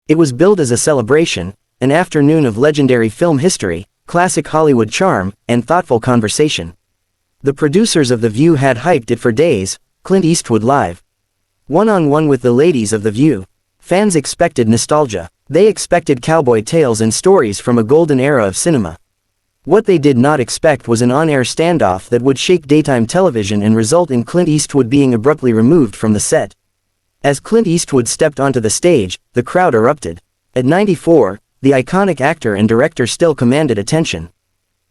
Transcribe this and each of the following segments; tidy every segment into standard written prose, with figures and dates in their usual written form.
It was billed as a celebration, an afternoon of legendary film history, classic Hollywood charm, and thoughtful conversation. The producers of The View had hyped it for days, Clint Eastwood live. One-on-one with the ladies of The View. Fans expected nostalgia. They expected cowboy tales and stories from a golden era of cinema. What they did not expect was an on-air standoff that would shake daytime television and result in Clint Eastwood being abruptly removed from the set. As Clint Eastwood stepped onto the stage, the crowd erupted. At 94, the iconic actor and director still commanded attention.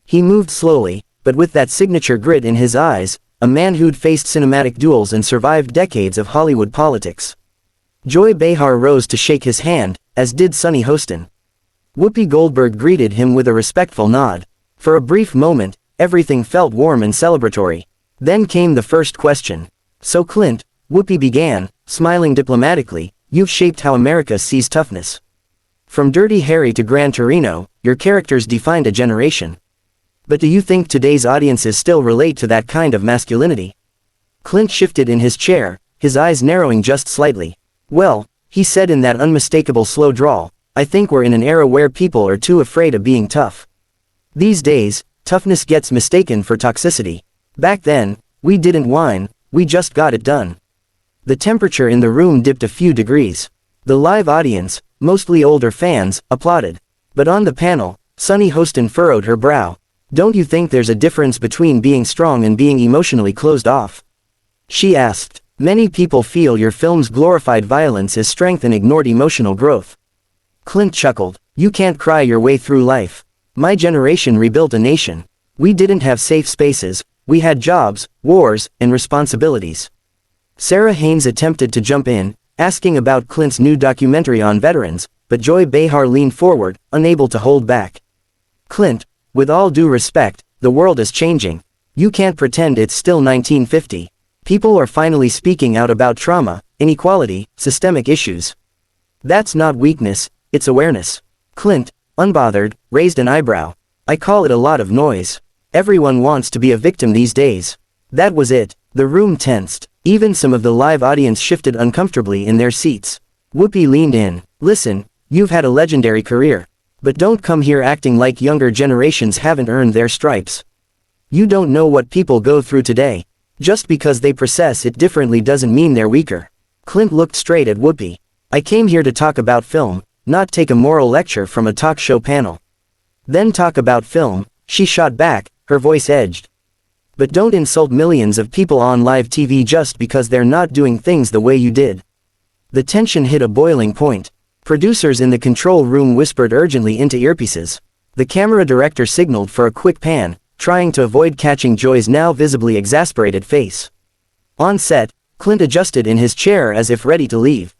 He moved slowly, but with that signature grit in his eyes, a man who'd faced cinematic duels and survived decades of Hollywood politics. Joy Behar rose to shake his hand, as did Sonny Hostin. Whoopi Goldberg greeted him with a respectful nod. For a brief moment, everything felt warm and celebratory. Then came the first question. "So Clint," Whoopi began, smiling diplomatically, "you've shaped how America sees toughness. From Dirty Harry to Gran Torino, your characters defined a generation. But do you think today's audiences still relate to that kind of masculinity?" Clint shifted in his chair, his eyes narrowing just slightly. "Well," he said in that unmistakable slow drawl, "I think we're in an era where people are too afraid of being tough. These days, toughness gets mistaken for toxicity. Back then, we didn't whine, we just got it done." The temperature in the room dipped a few degrees. The live audience, mostly older fans, applauded. But on the panel, Sonny Hostin furrowed her brow. "Don't you think there's a difference between being strong and being emotionally closed off?" she asked. "Many people feel your films glorified violence as strength and ignored emotional growth." Clint chuckled. "You can't cry your way through life. My generation rebuilt a nation. We didn't have safe spaces, we had jobs, wars, and responsibilities." Sarah Haynes attempted to jump in, asking about Clint's new documentary on veterans, but Joy Behar leaned forward, unable to hold back. "Clint, with all due respect, the world is changing. You can't pretend it's still 1950. People are finally speaking out about trauma, inequality, systemic issues. That's not weakness, it's awareness." Clint, unbothered, raised an eyebrow. "I call it a lot of noise. Everyone wants to be a victim these days." That was it. The room tensed. Even some of the live audience shifted uncomfortably in their seats. Whoopi leaned in. "Listen, you've had a legendary career. But don't come here acting like younger generations haven't earned their stripes. You don't know what people go through today. Just because they process it differently doesn't mean they're weaker." Clint looked straight at Whoopi. "I came here to talk about film, not take a moral lecture from a talk show panel." "Then talk about film," she shot back, her voice edged. "But don't insult millions of people on live TV just because they're not doing things the way you did." The tension hit a boiling point. Producers in the control room whispered urgently into earpieces. The camera director signaled for a quick pan, trying to avoid catching Joy's now visibly exasperated face. On set, Clint adjusted in his chair as if ready to leave.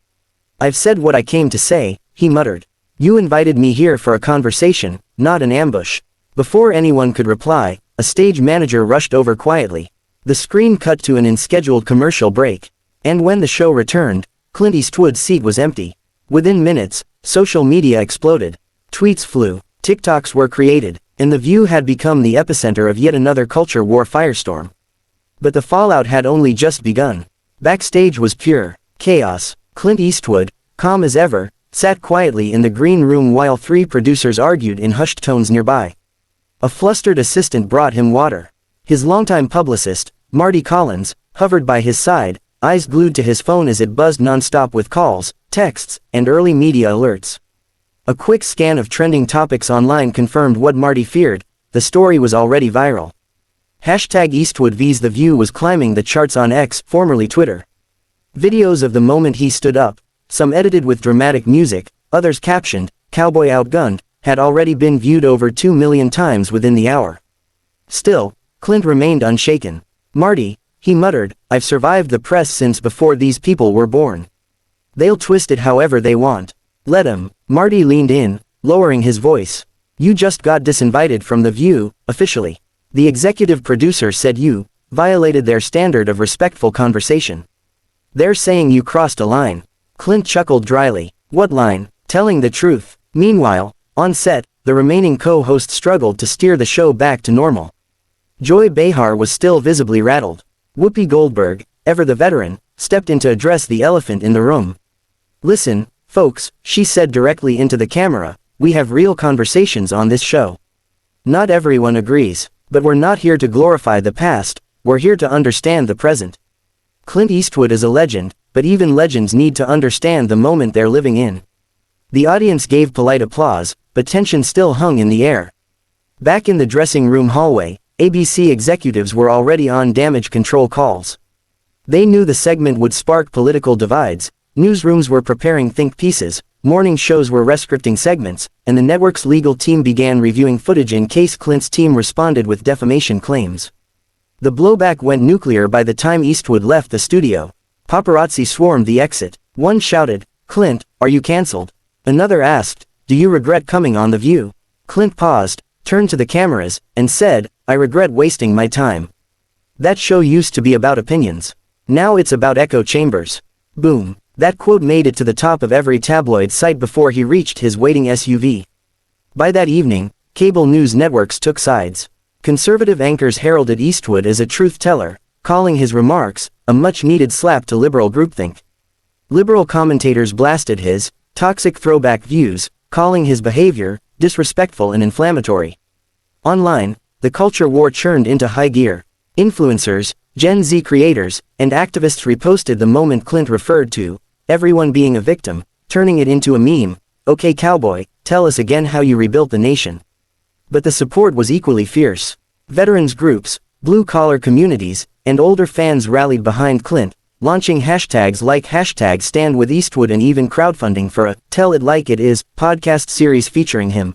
"I've said what I came to say," he muttered. "You invited me here for a conversation, not an ambush." Before anyone could reply, a stage manager rushed over quietly. The screen cut to an unscheduled commercial break. And when the show returned, Clint Eastwood's seat was empty. Within minutes, social media exploded. Tweets flew, TikToks were created, and The View had become the epicenter of yet another culture war firestorm. But the fallout had only just begun. Backstage was pure chaos. Clint Eastwood, calm as ever, sat quietly in the green room while three producers argued in hushed tones nearby. A flustered assistant brought him water. His longtime publicist, Marty Collins, hovered by his side, eyes glued to his phone as it buzzed nonstop with calls, texts, and early media alerts. A quick scan of trending topics online confirmed what Marty feared: the story was already viral. #Eastwood vs The View was climbing the charts on X, formerly Twitter. Videos of the moment he stood up, some edited with dramatic music, others captioned, "Cowboy Outgunned," had already been viewed over 2 million times within the hour. Still, Clint remained unshaken. "Marty," he muttered, "I've survived the press since before these people were born. They'll twist it however they want. Let 'em." Marty leaned in, lowering his voice. "You just got disinvited from The View, officially. The executive producer said you violated their standard of respectful conversation. They're saying you crossed a line." Clint chuckled dryly. "What line?" "Telling the truth." Meanwhile, on set, the remaining co-hosts struggled to steer the show back to normal. Joy Behar was still visibly rattled. Whoopi Goldberg, ever the veteran, stepped in to address the elephant in the room. "Listen, Folks, she said directly into the camera, we have real conversations on this show. Not everyone agrees, but we're not here to glorify the past, we're here to understand the present. Clint Eastwood is a legend, but even legends need to understand the moment they're living in. The audience gave polite applause, but tension still hung in the air. Back in the dressing room hallway, ABC executives were already on damage control calls. They knew the segment would spark political divides, newsrooms were preparing think pieces, morning shows were rescripting segments, and the network's legal team began reviewing footage in case Clint's team responded with defamation claims. The blowback went nuclear by the time Eastwood left the studio. Paparazzi swarmed the exit. One shouted, "Clint, are you cancelled?" Another asked, "Do you regret coming on The View?" Clint paused, turned to the cameras, and said, "I regret wasting my time. That show used to be about opinions. Now it's about echo chambers." Boom. That quote made it to the top of every tabloid site before he reached his waiting SUV. By that evening, cable news networks took sides. Conservative anchors heralded Eastwood as a truth-teller, calling his remarks a much-needed slap to liberal groupthink. Liberal commentators blasted his toxic throwback views, calling his behavior disrespectful and inflammatory. Online, the culture war churned into high gear. Influencers, Gen Z creators, and activists reposted the moment Clint referred to everyone being a victim, turning it into a meme. "Okay cowboy, tell us again how you rebuilt the nation." But the support was equally fierce. Veterans groups, blue-collar communities, and older fans rallied behind Clint, launching hashtags like #StandWithEastwood and even crowdfunding for a "Tell It Like It Is" podcast series featuring him.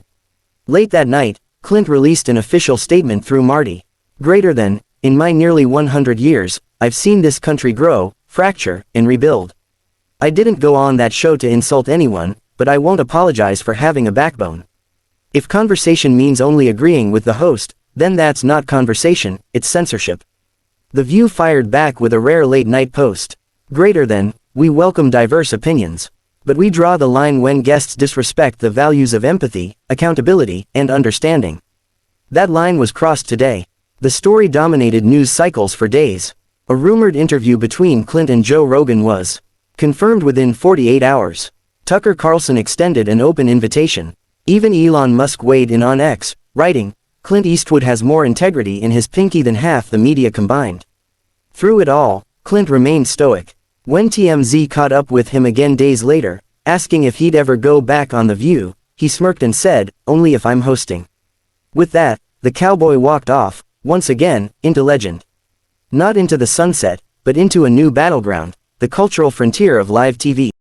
Late that night, Clint released an official statement through Marty. Greater than, "In my nearly 100 years, I've seen this country grow, fracture, and rebuild. I didn't go on that show to insult anyone, but I won't apologize for having a backbone. If conversation means only agreeing with the host, then that's not conversation, it's censorship." The View fired back with a rare late-night post. Greater than, "We welcome diverse opinions. But we draw the line when guests disrespect the values of empathy, accountability, and understanding." That line was crossed today. The story dominated news cycles for days. A rumored interview between Clint and Joe Rogan was confirmed within 48 hours. Tucker Carlson extended an open invitation. Even Elon Musk weighed in on X, writing, "Clint Eastwood has more integrity in his pinky than half the media combined." Through it all, Clint remained stoic. When TMZ caught up with him again days later, asking if he'd ever go back on The View, he smirked and said, "Only if I'm hosting." With that, the cowboy walked off, once again, into legend. Not into the sunset, but into a new battleground, the cultural frontier of live TV.